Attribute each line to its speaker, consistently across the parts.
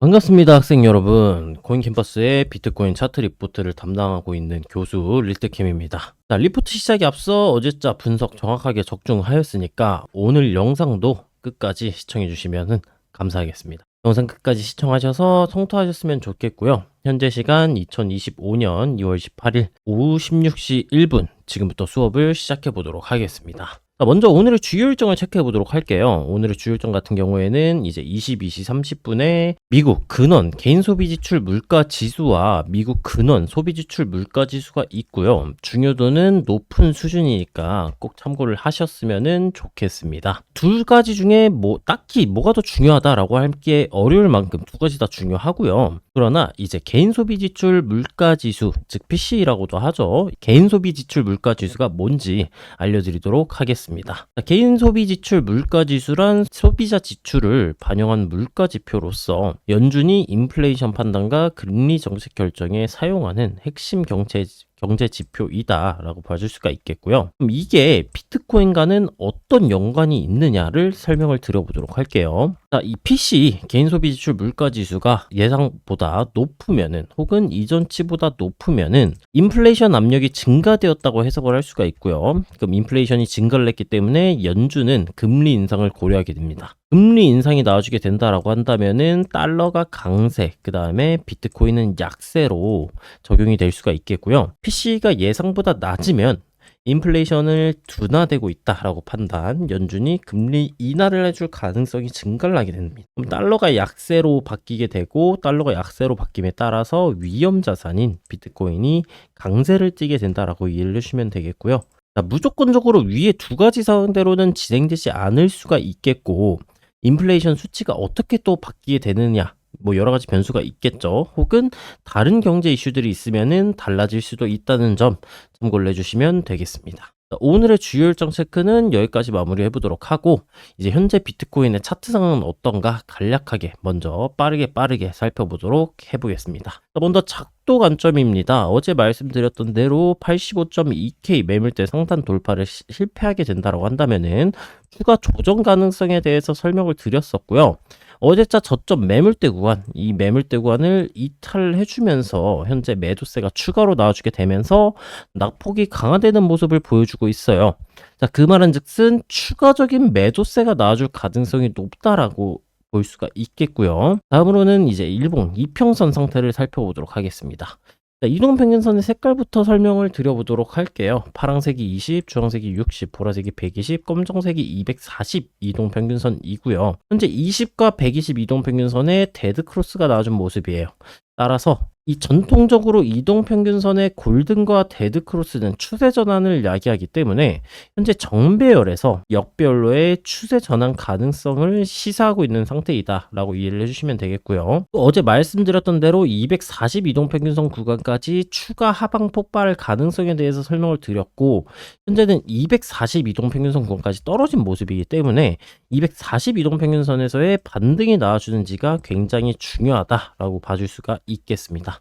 Speaker 1: 반갑습니다, 학생 여러분. 코인캠퍼스의 비트코인 차트 리포트를 담당하고 있는 교수 릴트캠입니다. 자, 리포트 시작에 앞서 어제자 분석 정확하게 적중하였으니까 오늘 영상도 끝까지 시청해 주시면 감사하겠습니다. 영상 끝까지 시청하셔서 성토하셨으면 좋겠고요. 현재 시간 2025년 2월 18일 오후 16시 1분 지금부터 수업을 시작해 보도록 하겠습니다. 먼저 오늘의 주요 일정을 체크해 보도록 할게요. 오늘의 주요 일정 같은 경우에는 이제 22시 30분에 미국 근원 개인 소비 지출 물가 지수와 미국 근원 소비 지출 물가 지수가 있고요. 중요도는 높은 수준이니까 꼭 참고를 하셨으면 좋겠습니다. 두 가지 중에 딱히 뭐가 더 중요하다라고 하기 어려울 만큼 두 가지 다 중요하고요. 그러나 이제 개인 소비 지출 물가 지수, 즉 PC라고도 하죠. 개인 소비 지출 물가 지수가 뭔지 알려드리도록 하겠습니다. 개인 소비 지출 물가 지수란 소비자 지출을 반영한 물가 지표로서 연준이 인플레이션 판단과 금리 정책 결정에 사용하는 핵심 경제 지표이다라고 봐줄 수가 있겠고요. 그럼 이게 비트코인과는 어떤 연관이 있느냐를 설명을 드려보도록 할게요. 자, 이 PC 개인 소비 지출 물가 지수가 예상보다 높으면은 혹은 이전치보다 높으면은 인플레이션 압력이 증가되었다고 해석을 할 수가 있고요. 그럼 인플레이션이 증가를 했기 때문에 연준은 금리 인상을 고려하게 됩니다. 금리 인상이 나와주게 된다라고 한다면은 달러가 강세, 그 다음에 비트코인은 약세로 적용이 될 수가 있겠고요. PC가 예상보다 낮으면 인플레이션을 둔화되고 있다라고 판단, 연준이 금리 인하를 해줄 가능성이 증가를 하게 됩니다. 그럼 달러가 약세로 바뀌게 되고 달러가 약세로 바뀜에 따라서 위험 자산인 비트코인이 강세를 띠게 된다라고 이해를 해주시면 되겠고요. 자, 무조건적으로 위에 두 가지 사항대로는 진행되지 않을 수가 있겠고 인플레이션 수치가 어떻게 또 바뀌게 되느냐, 여러 가지 변수가 있겠죠. 혹은 다른 경제 이슈들이 있으면은 달라질 수도 있다는 점 참고를 해주시면 되겠습니다. 오늘의 주요 일정 체크는 여기까지 마무리해 보도록 하고 이제 현재 비트코인의 차트 상황은 어떤가 간략하게 먼저 빠르게 살펴보도록 해보겠습니다. 먼저 작도 관점입니다. 어제 말씀드렸던 대로 85.2K 매물대 상단 돌파를 실패하게 된다고 한다면은 추가 조정 가능성에 대해서 설명을 드렸었고요. 어제자 저점 매물대 구간, 이 매물대 구간을 이탈해주면서 현재 매도세가 추가로 나와주게 되면서 낙폭이 강화되는 모습을 보여주고 있어요. 자, 그 말은 즉슨 추가적인 매도세가 나와줄 가능성이 높다라고 볼 수가 있겠고요. 다음으로는 이제 일봉 이평선 상태를 살펴보도록 하겠습니다. 자, 이동평균선의 색깔부터 설명을 드려보도록 할게요. 파란색이 20, 주황색이 60, 보라색이 120, 검정색이 240 이동평균선이고요. 현재 20과 120 이동평균선에 데드크로스가 나와준 모습이에요. 따라서 이 전통적으로 이동평균선의 골든과 데드크로스는 추세 전환을 야기하기 때문에 현재 정배열에서 역배열로의 추세 전환 가능성을 시사하고 있는 상태이다 라고 이해를 해주시면 되겠고요. 또 어제 말씀드렸던 대로 240 이동평균선 구간까지 추가 하방 폭발 가능성에 대해서 설명을 드렸고 현재는 240 이동평균선 구간까지 떨어진 모습이기 때문에 240 이동평균선에서의 반등이 나와주는지가 굉장히 중요하다라고 봐줄 수가 있겠습니다.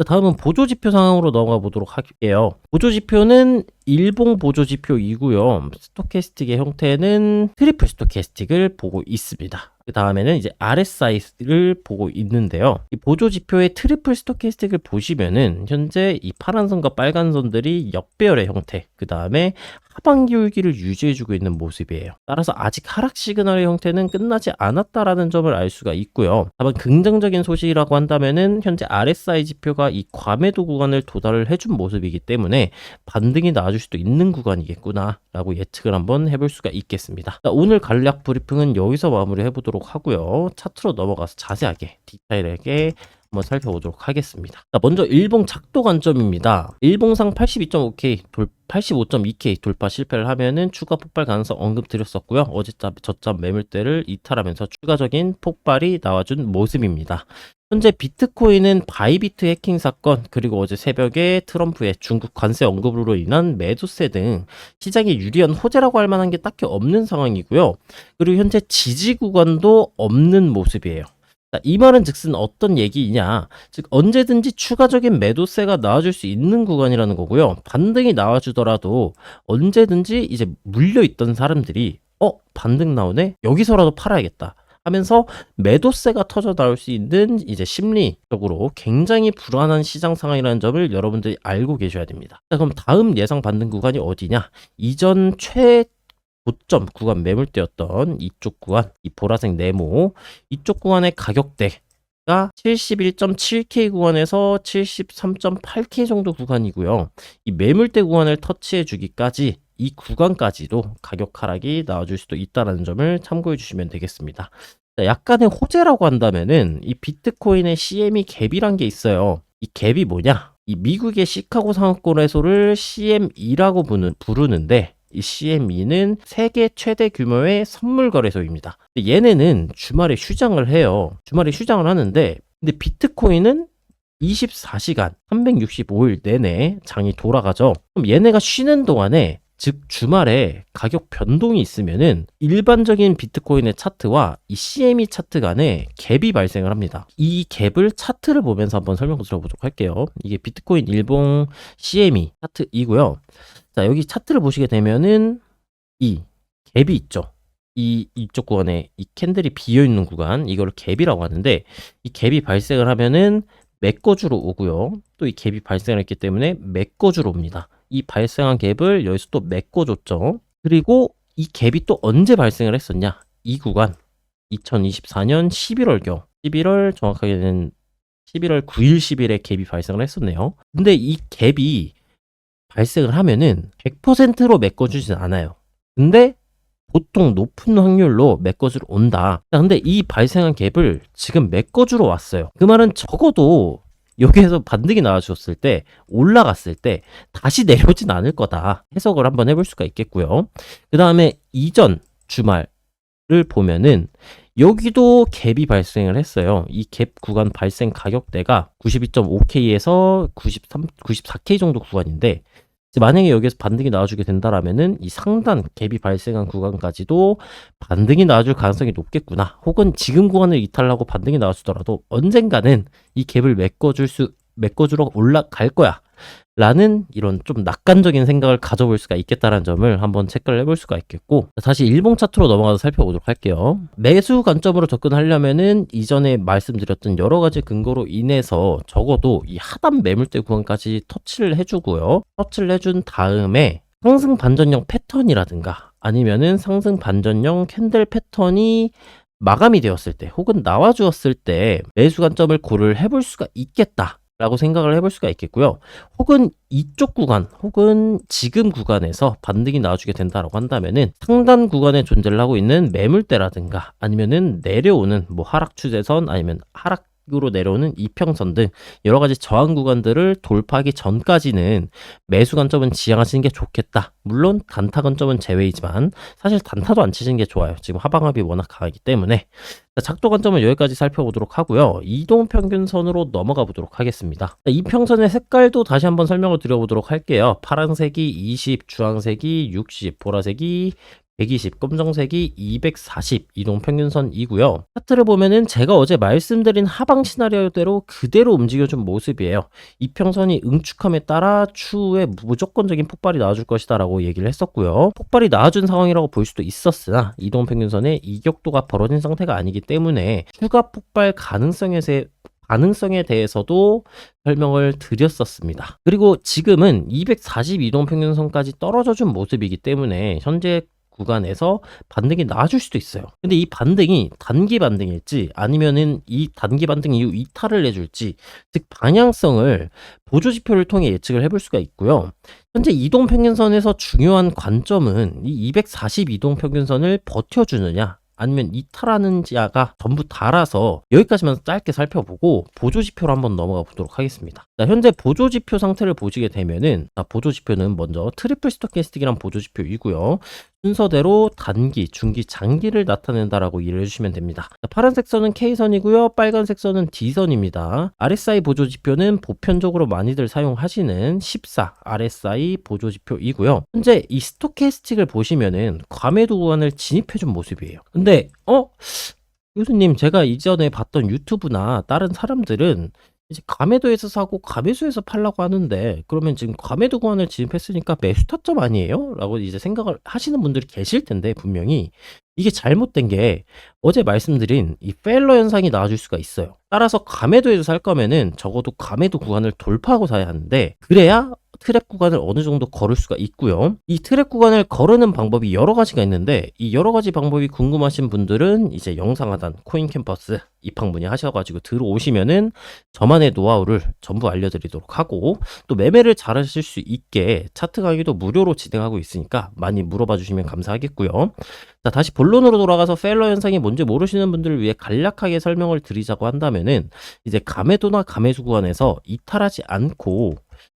Speaker 1: 다음은 보조지표 상황으로 넘어가 보도록 할게요. 보조지표는 일봉 보조지표이고요. 스토캐스틱의 형태는 트리플 스토캐스틱을 보고 있습니다. 그 다음에는 이제 RSI를 보고 있는데요. 이 보조지표의 트리플 스토캐스틱을 보시면은 현재 이 파란 선과 빨간 선들이 역배열의 형태, 그 다음에 하방 기울기를 유지해주고 있는 모습이에요. 따라서 아직 하락 시그널의 형태는 끝나지 않았다라는 점을 알 수가 있고요. 다만 긍정적인 소식이라고 한다면은 현재 RSI 지표가 이 과매도 구간을 도달을 해준 모습이기 때문에 반등이 나와줄 수도 있는 구간이겠구나 라고 예측을 한번 해볼 수가 있겠습니다. 자, 오늘 간략 브리핑은 여기서 마무리 해보도록 하고요. 차트로 넘어가서 자세하게 디테일하게 한번 살펴보도록 하겠습니다. 자, 먼저 일봉 작도 관점입니다. 일봉상 82.5K 85.2K 돌파 실패를 하면은 추가 폭발 가능성 언급드렸었고요. 어제자 저점 매물대를 이탈하면서 추가적인 폭발이 나와준 모습입니다. 현재 비트코인은 바이비트 해킹 사건, 그리고 어제 새벽에 트럼프의 중국 관세 언급으로 인한 매도세 등 시장에 유리한 호재라고 할 만한 게 딱히 없는 상황이고요. 그리고 현재 지지 구간도 없는 모습이에요. 이 말은 즉슨 어떤 얘기이냐, 즉 언제든지 추가적인 매도세가 나와줄 수 있는 구간이라는 거고요. 반등이 나와주더라도 언제든지 이제 물려있던 사람들이 반등 나오네? 여기서라도 팔아야겠다. 하면서 매도세가 터져 나올 수 있는 이제 심리적으로 굉장히 불안한 시장 상황이라는 점을 여러분들이 알고 계셔야 됩니다. 자, 그럼 다음 예상 받는 구간이 어디냐? 이전 고점 구간 매물대였던 이쪽 구간, 이 보라색 네모, 이쪽 구간의 가격대가 71.7K 구간에서 73.8K 정도 구간이고요. 이 매물대 구간을 터치해 주기까지 이 구간까지도 가격 하락이 나와줄 수도 있다는 점을 참고해 주시면 되겠습니다. 자, 약간의 호재라고 한다면은 이 비트코인의 CME 갭이란 게 있어요. 이 갭이 뭐냐? 이 미국의 시카고 상업거래소를 CME라고 부르는데 이 CME는 세계 최대 규모의 선물 거래소입니다. 얘네는 주말에 휴장을 해요. 주말에 휴장을 하는데 근데 비트코인은 24시간 365일 내내 장이 돌아가죠. 그럼 얘네가 쉬는 동안에 즉 주말에 가격 변동이 있으면은 일반적인 비트코인의 차트와 이 CME 차트 간에 갭이 발생을 합니다. 이 갭을 차트를 보면서 한번 설명을 드려보도록 할게요. 이게 비트코인 일봉 CME 차트이고요. 자, 여기 차트를 보시게 되면은 이 갭이 있죠. 이쪽 구간에 이 캔들이 비어 있는 구간, 이걸 갭이라고 하는데 이 갭이 발생을 하면은 메꿔주로 오고요. 또 이 갭이 발생을 했기 때문에 메꿔주로 옵니다. 이 발생한 갭을 여기서 또 메꿔줬죠. 그리고 이 갭이 또 언제 발생을 했었냐? 이 구간 2024년 11월경 11월 정확하게는 11월 9일 10일에 갭이 발생을 했었네요. 근데 이 갭이 발생을 하면은 100%로 메꿔주진 않아요. 근데 보통 높은 확률로 메꿔주러 온다. 근데 이 발생한 갭을 지금 메꿔주러 왔어요. 그 말은 적어도 여기에서 반등이 나와줬을 때 올라갔을 때 다시 내려오진 않을 거다. 해석을 한번 해볼 수가 있겠고요. 그 다음에 이전 주말을 보면은 여기도 갭이 발생을 했어요. 이 갭 구간 발생 가격대가 92.5K에서 94K 정도 구간인데 만약에 여기에서 반등이 나와주게 된다라면은 이 상단 갭이 발생한 구간까지도 반등이 나와줄 가능성이 높겠구나. 혹은 지금 구간을 이탈하고 반등이 나와주더라도 언젠가는 이 갭을 메꿔주러 올라갈 거야. 라는 이런 좀 낙관적인 생각을 가져볼 수가 있겠다는 점을 한번 체크를 해볼 수가 있겠고, 다시 일봉 차트로 넘어가서 살펴보도록 할게요. 매수 관점으로 접근하려면은 이전에 말씀드렸던 여러 가지 근거로 인해서 적어도 이 하단 매물대 구간까지 터치를 해주고요. 터치를 해준 다음에 상승 반전형 패턴이라든가 아니면은 상승 반전형 캔들 패턴이 마감이 되었을 때 혹은 나와주었을 때 매수 관점을 고려를 해볼 수가 있겠다 라고 생각을 해볼 수가 있겠고요. 혹은 이쪽 구간 혹은 지금 구간에서 반등이 나와주게 된다라고 한다면은 상단 구간에 존재를 하고 있는 매물대라든가 아니면은 내려오는 뭐 하락 추세선 아니면 하락으로 내려오는 이평선 등 여러 가지 저항 구간들을 돌파하기 전까지는 매수 관점은 지향하시는 게 좋겠다. 물론 단타 관점은 제외이지만 사실 단타도 안 치시는 게 좋아요. 지금 하방압이 워낙 강하기 때문에. 작도 관점은 여기까지 살펴보도록 하고요. 이동평균선으로 넘어가 보도록 하겠습니다. 이평선의 색깔도 다시 한번 설명을 드려보도록 할게요. 파란색이 20, 주황색이 60, 보라색이 120, 검정색이 240 이동평균선이고요. 차트를 보면은 제가 어제 말씀드린 하방 시나리오대로 그대로 움직여준 모습이에요. 이평선이 응축함에 따라 추후에 무조건적인 폭발이 나와줄 것이다 라고 얘기를 했었고요. 폭발이 나와준 상황이라고 볼 수도 있었으나 이동평균선의 이격도가 벌어진 상태가 아니기 때문에 추가 폭발 가능성에 대해서도 설명을 드렸었습니다. 그리고 지금은 240 이동평균선까지 떨어져 준 모습이기 때문에 현재 구간에서 반등이 나와줄 수도 있어요. 근데 이 반등이 단기 반등일지 아니면은 이 단기 반등 이후 이탈을 해줄지, 즉 방향성을 보조지표를 통해 예측을 해볼 수가 있고요. 현재 이동평균선에서 중요한 관점은 이 240 이동평균선을 버텨주느냐 아니면 이탈하는지가 전부 달아서 여기까지만 짧게 살펴보고 보조지표로 한번 넘어가 보도록 하겠습니다. 자, 현재 보조지표 상태를 보시게 되면은 보조지표는 먼저 트리플 스토캐스틱이란 보조지표이고요. 순서대로 단기, 중기, 장기를 나타낸다라고 이해를 해주시면 됩니다. 자, 파란색 선은 K선이고요. 빨간색 선은 D선입니다. RSI 보조지표는 보편적으로 많이들 사용하시는 14 RSI 보조지표이고요. 현재 이 스토캐스틱을 보시면은 과매도 구간을 진입해준 모습이에요. 근데 교수님, 제가 이전에 봤던 유튜브나 다른 사람들은 이제 과매도에서 사고 과매수에서 팔라고 하는데 그러면 지금 과매도 구간을 진입했으니까 매수 타점 아니에요? 라고 이제 생각을 하시는 분들이 계실 텐데 분명히 이게 잘못된 게 어제 말씀드린 이 페일러 현상이 나와줄 수가 있어요. 따라서 과매도에서 살 거면은 적어도 과매도 구간을 돌파하고 사야 하는데 그래야 트랩 구간을 어느 정도 걸을 수가 있고요. 이 트랩 구간을 거르는 방법이 여러 가지가 있는데 이 여러 가지 방법이 궁금하신 분들은 이제 영상 하단 코인 캠퍼스 입학 문의하셔가지고 들어오시면은 저만의 노하우를 전부 알려드리도록 하고 또 매매를 잘하실 수 있게 차트 강의도 무료로 진행하고 있으니까 많이 물어봐 주시면 감사하겠고요. 자, 다시 본론으로 돌아가서 페일러 현상이 뭔지 모르시는 분들을 위해 간략하게 설명을 드리자고 한다면은 이제 과매도나 과매수 구간에서 이탈하지 않고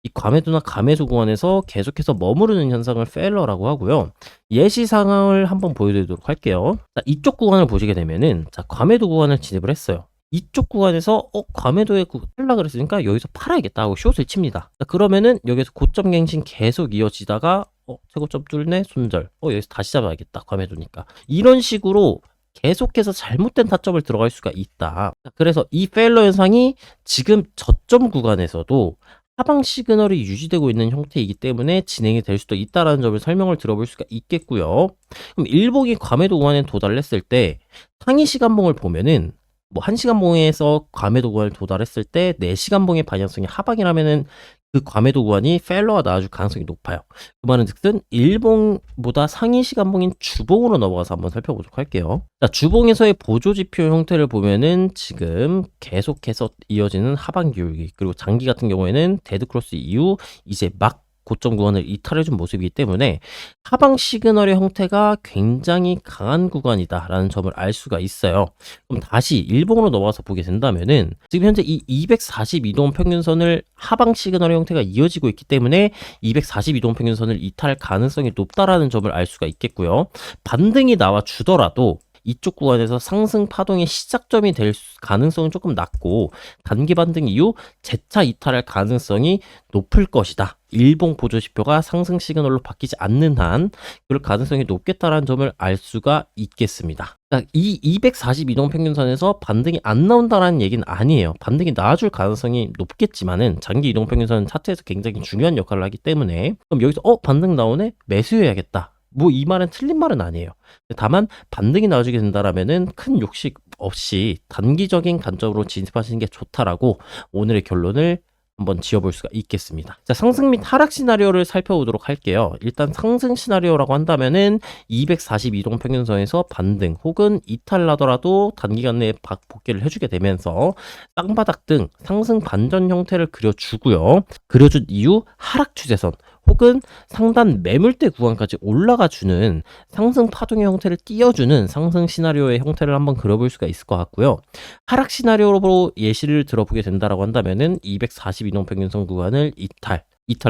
Speaker 1: 이 과매도나 과매수 구간에서 계속해서 머무르는 현상을 페일러라고 하고요. 예시 상황을 한번 보여드리도록 할게요. 자, 이쪽 구간을 보시게 되면은 자, 과매도 구간을 진입을 했어요. 이쪽 구간에서 과매도에 팔라 그랬으니까 여기서 팔아야겠다 하고 숏을 칩니다. 자, 그러면은 여기서 고점 갱신 계속 이어지다가 최고점 뚫네 손절. 여기서 다시 잡아야겠다. 과매도니까. 이런 식으로 계속해서 잘못된 타점을 들어갈 수가 있다. 그래서 이 페일러 현상이 지금 저점 구간에서도 하방 시그널이 유지되고 있는 형태이기 때문에 진행이 될 수도 있다라는 점을 설명을 들어볼 수가 있겠고요. 그럼 일봉이 과매도 구간에 도달했을 때 상위 시간봉을 보면은 뭐 1시간봉에서 과매도 구간을 도달했을 때 4시간봉의 방향성이 하방이라면은 그 과매도 구간이 페일러가 나와줄 가능성이 높아요. 그 말은 즉슨 일봉보다 상위 시간봉인 주봉으로 넘어가서 한번 살펴보도록 할게요. 자, 주봉에서의 보조지표 형태를 보면은 지금 계속해서 이어지는 하방 기울기 그리고 장기 같은 경우에는 데드크로스 이후 이제 막 고점 구간을 이탈해준 모습이기 때문에 하방 시그널의 형태가 굉장히 강한 구간이다라는 점을 알 수가 있어요. 그럼 다시 일봉으로 넘어가서 보게 된다면은 지금 현재 이 242동 평균선을 하방 시그널의 형태가 이어지고 있기 때문에 242동 평균선을 이탈할 가능성이 높다라는 점을 알 수가 있겠고요. 반등이 나와 주더라도 이쪽 구간에서 상승 파동의 시작점이 될 가능성은 조금 낮고 단기 반등 이후 재차 이탈할 가능성이 높을 것이다. 일봉 보조지표가 상승 시그널로 바뀌지 않는 한 그럴 가능성이 높겠다라는 점을 알 수가 있겠습니다. 이 242동 평균선에서 반등이 안 나온다라는 얘기는 아니에요. 반등이 나와줄 가능성이 높겠지만은 장기 이동 평균선은 차트에서 굉장히 중요한 역할을 하기 때문에 그럼 여기서 반등 나오네? 매수해야겠다. 뭐 이 말은 틀린 말은 아니에요. 다만 반등이 나와주게 된다라면은 큰 욕심 없이 단기적인 관점으로 진입하시는 게 좋다라고 오늘의 결론을 한번 지어볼 수가 있겠습니다. 자, 상승 및 하락 시나리오를 살펴보도록 할게요. 일단 상승 시나리오라고 한다면은 242동 평균선에서 반등 혹은 이탈 나더라도 단기간 내에 복귀를 해주게 되면서 땅바닥 등 상승 반전 형태를 그려주고요. 그려준 이후 하락 추세선 혹은 상단 매물대 구간까지 올라가주는 상승 파동의 형태를 띄워주는 상승 시나리오의 형태를 한번 그려볼 수가 있을 것 같고요. 하락 시나리오로 예시를 들어보게 된다라고 한다면은 242동 평균선 구간을 이탈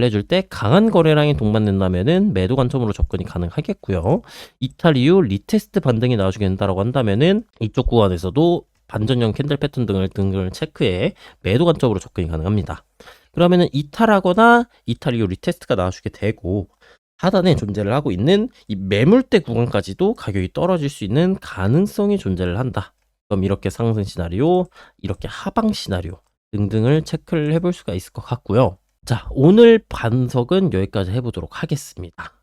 Speaker 1: 내줄 때 강한 거래량이 동반된다면은 매도 관점으로 접근이 가능하겠고요. 이탈 이후 리테스트 반등이 나와주게 된다라고 한다면은 이쪽 구간에서도 반전형 캔들 패턴 등을 체크해 매도 관점으로 접근이 가능합니다. 그러면은 이탈하거나 이탈 이후 리테스트가 나와주게 되고 하단에 존재를 하고 있는 이 매물대 구간까지도 가격이 떨어질 수 있는 가능성이 존재를 한다. 그럼 이렇게 상승 시나리오, 이렇게 하방 시나리오 등등을 체크를 해볼 수가 있을 것 같고요. 자, 오늘 분석은 여기까지 해보도록 하겠습니다.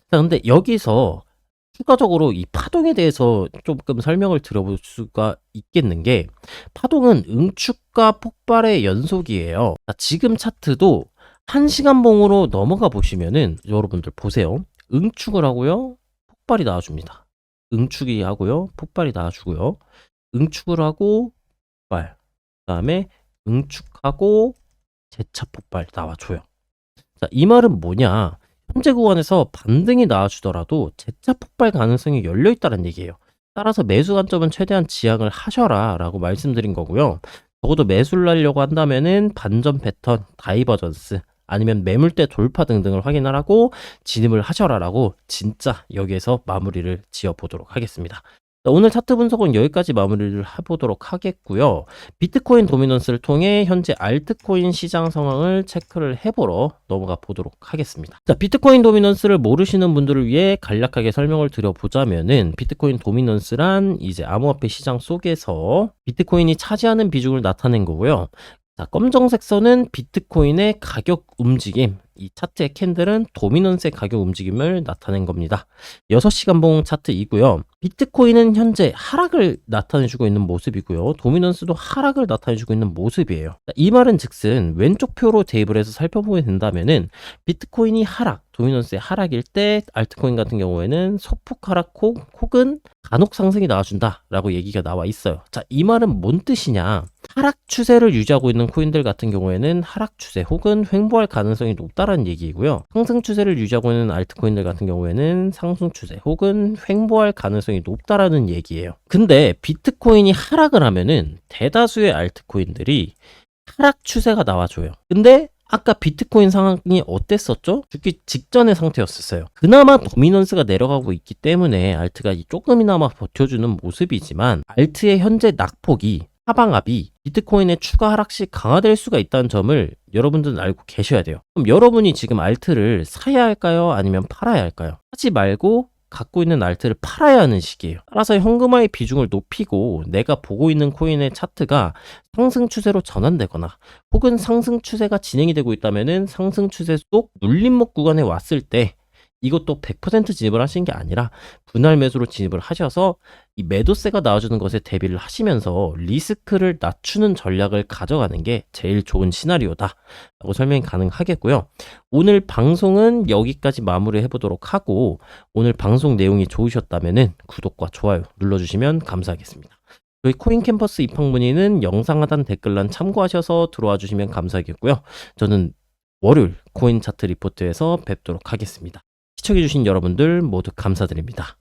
Speaker 1: 자, 근데 여기서 추가적으로 이 파동에 대해서 조금 설명을 들어볼 수가 있겠는 게 파동은 응축과 폭발의 연속이에요. 자, 지금 차트도 1시간봉으로 넘어가 보시면은 여러분들 보세요. 응축을 하고요. 폭발이 나와줍니다. 응축이 하고요. 폭발이 나와주고요. 응축을 하고 폭발. 그 다음에 응축하고 재차 폭발 나와줘요. 자, 이 말은 뭐냐? 현재 구간에서 반등이 나와주더라도 재차 폭발 가능성이 열려있다는 얘기예요. 따라서 매수 관점은 최대한 지양을 하셔라 라고 말씀드린 거고요. 적어도 매수를 하려고 한다면은 반전 패턴, 다이버전스 아니면 매물대 돌파 등등을 확인을 하고 진입을 하셔라 라고 진짜 여기에서 마무리를 지어 보도록 하겠습니다. 자, 오늘 차트 분석은 여기까지 마무리를 해보도록 하겠고요. 비트코인 도미넌스를 통해 현재 알트코인 시장 상황을 체크를 해보러 넘어가 보도록 하겠습니다. 자, 비트코인 도미넌스를 모르시는 분들을 위해 간략하게 설명을 드려보자면은 비트코인 도미넌스란 이제 암호화폐 시장 속에서 비트코인이 차지하는 비중을 나타낸 거고요. 자, 검정색 선은 비트코인의 가격 움직임, 이 차트의 캔들은 도미넌스의 가격 움직임을 나타낸 겁니다. 6시간봉 차트이고요. 비트코인은 현재 하락을 나타내주고 있는 모습이고요. 도미넌스도 하락을 나타내주고 있는 모습이에요. 이 말은 즉슨 왼쪽 표로 대입을 해서 살펴보게 된다면은 비트코인이 하락, 도미넌스의 하락일 때 알트코인 같은 경우에는 소폭 하락 혹은 간혹 상승이 나와준다 라고 얘기가 나와 있어요. 자, 이 말은 뭔 뜻이냐? 하락 추세를 유지하고 있는 코인들 같은 경우에는 하락 추세 혹은 횡보할 가능성이 높다라는 얘기이고요. 상승 추세를 유지하고 있는 알트코인들 같은 경우에는 상승 추세 혹은 횡보할 가능성이 높다라는 얘기예요. 근데 비트코인이 하락을 하면은 대다수의 알트코인들이 하락 추세가 나와줘요. 근데 아까 비트코인 상황이 어땠었죠? 죽기 직전의 상태였었어요. 그나마 도미넌스가 내려가고 있기 때문에 알트가 조금이나마 버텨주는 모습이지만 알트의 현재 낙폭이 하방압이 비트코인의 추가 하락 시 강화될 수가 있다는 점을 여러분들은 알고 계셔야 돼요. 그럼 여러분이 지금 알트를 사야 할까요? 아니면 팔아야 할까요? 하지 말고 갖고 있는 알트를 팔아야 하는 시기예요. 따라서 현금화의 비중을 높이고 내가 보고 있는 코인의 차트가 상승 추세로 전환되거나 혹은 상승 추세가 진행이 되고 있다면은 상승 추세 속 눌림목 구간에 왔을 때 이것도 100% 진입을 하시는 게 아니라 분할 매수로 진입을 하셔서 이 매도세가 나와주는 것에 대비를 하시면서 리스크를 낮추는 전략을 가져가는 게 제일 좋은 시나리오다 라고 설명이 가능하겠고요. 오늘 방송은 여기까지 마무리 해보도록 하고 오늘 방송 내용이 좋으셨다면 구독과 좋아요 눌러주시면 감사하겠습니다. 저희 코인 캠퍼스 입학 문의는 영상 하단 댓글란 참고하셔서 들어와 주시면 감사하겠고요. 저는 월요일 코인 차트 리포트에서 뵙도록 하겠습니다. 시청해주신 여러분들 모두 감사드립니다.